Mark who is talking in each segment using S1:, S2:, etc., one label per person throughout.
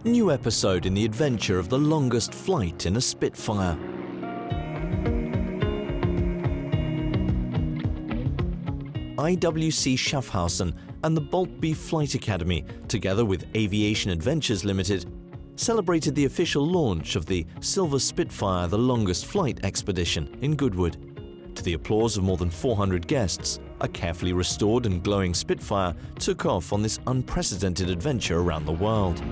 S1: New episode in the adventure of the longest flight in a Spitfire. IWC Schaffhausen and the Boltby Flight Academy, together with Aviation Adventures Limited, celebrated the official launch of the Silver Spitfire, the longest flight expedition in Goodwood. To the applause of more than 400 guests, a carefully restored and glowing Spitfire took off on this unprecedented adventure around the world.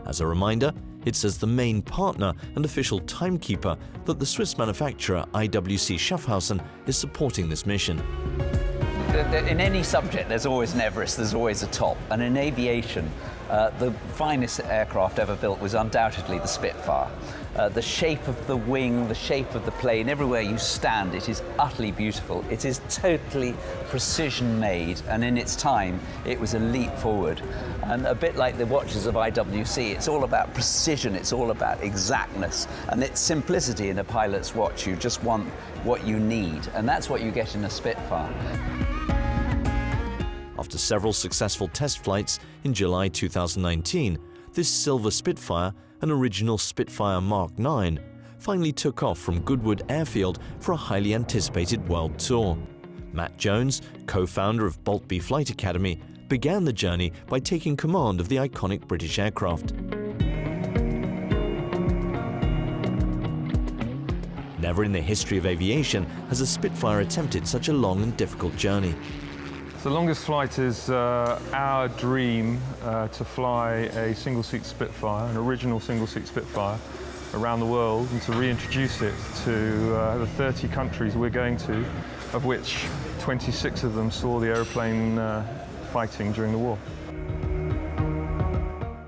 S1: As a reminder, it's as the main partner and official timekeeper that the Swiss manufacturer IWC Schaffhausen is supporting this mission.
S2: In any subject, there's always an Everest, there's always a top. And in aviation, the finest aircraft ever built was undoubtedly the Spitfire. The shape of the wing, the shape of the plane, everywhere you stand, it is utterly beautiful. It is totally precision made, and in its time, it was a leap forward. And a bit like the watches of IWC, it's all about precision, it's all about exactness, and it's simplicity in a pilot's watch. You just want what you need, and that's what you get in a Spitfire.
S1: After several successful test flights in July 2019, this Silver Spitfire, an original Spitfire Mark IX, finally took off from Goodwood Airfield for a highly anticipated world tour. Matt Jones, co-founder of Boltby Flight Academy, began the journey by taking command of the iconic British aircraft. Never in the history of aviation has a Spitfire attempted such a long and difficult journey.
S3: The longest flight is our dream to fly a single-seat Spitfire, an original single-seat Spitfire, around the world, and to reintroduce it to the 30 countries we're going to, of which 26 of them saw the aeroplane fighting during the war.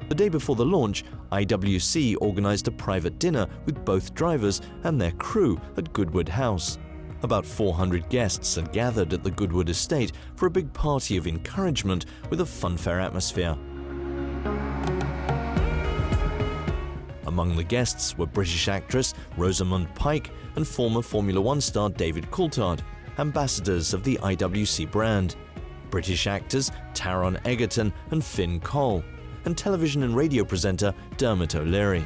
S1: The day before the launch, IWC organised a private dinner with both drivers and their crew at Goodwood House. About 400 guests had gathered at the Goodwood Estate for a big party of encouragement with a funfair atmosphere. Among the guests were British actress Rosamund Pike and former Formula One star David Coulthard, ambassadors of the IWC brand, British actors Taron Egerton and Finn Cole, and television and radio presenter Dermot O'Leary.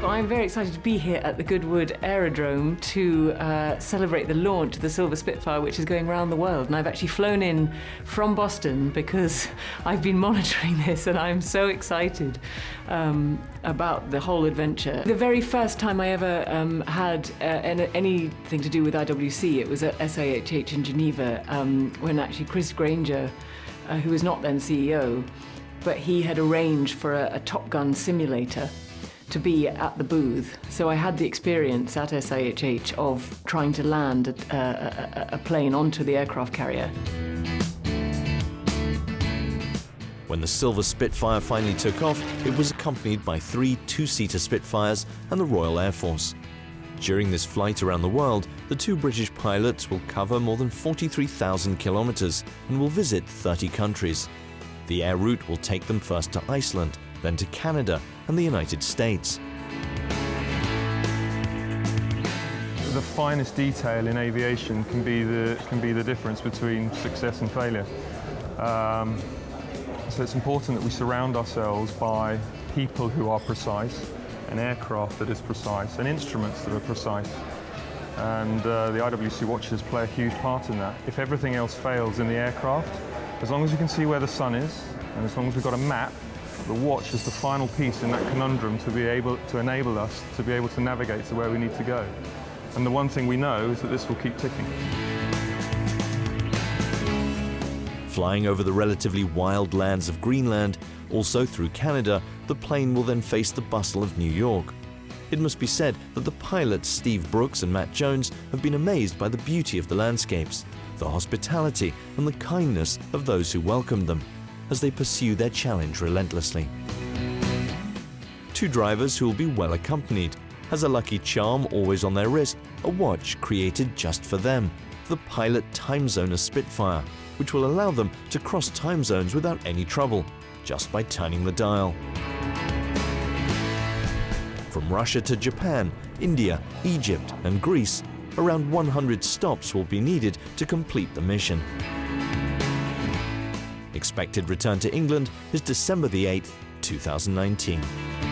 S4: I'm very excited to be here at the Goodwood Aerodrome to celebrate the launch of the Silver Spitfire, which is going around the world. And I've actually flown in from Boston because I've been monitoring this, and I'm so excited about the whole adventure. The very first time I ever had anything to do with IWC, it was at SAHH in Geneva, when actually Chris Granger, who was not then CEO, but he had arranged for a Top Gun simulator to be at the booth. So I had the experience at SAHH of trying to land a plane onto the aircraft carrier.
S1: When the Silver Spitfire finally took off, it was accompanied by 3 two-seater Spitfires and the Royal Air Force. During this flight around the world, the 2 British pilots will cover more than 43,000 kilometers and will visit 30 countries. The air route will take them first to Iceland, then to Canada and the United States.
S3: The finest detail in aviation can be the difference between success and failure. So it's important that we surround ourselves by people who are precise, an aircraft that is precise, and instruments that are precise. And the IWC watches play a huge part in that. If everything else fails in the aircraft, as long as we can see where the sun is, and as long as we've got a map, the watch is the final piece in that conundrum to be able to enable us to be able to navigate to where we need to go. And the one thing we know is that this will keep ticking.
S1: Flying over the relatively wild lands of Greenland, also through Canada, the plane will then face the bustle of New York. It must be said that the pilots Steve Brooks and Matt Jones have been amazed by the beauty of the landscapes, the hospitality and the kindness of those who welcomed them, as they pursue their challenge relentlessly. 2 drivers who will be well accompanied, has a lucky charm always on their wrist, a watch created just for them, the Pilot Timezoner Spitfire, which will allow them to cross time zones without any trouble, just by turning the dial. From Russia to Japan, India, Egypt and Greece, around 100 stops will be needed to complete the mission. Expected return to England is December the 8th, 2019.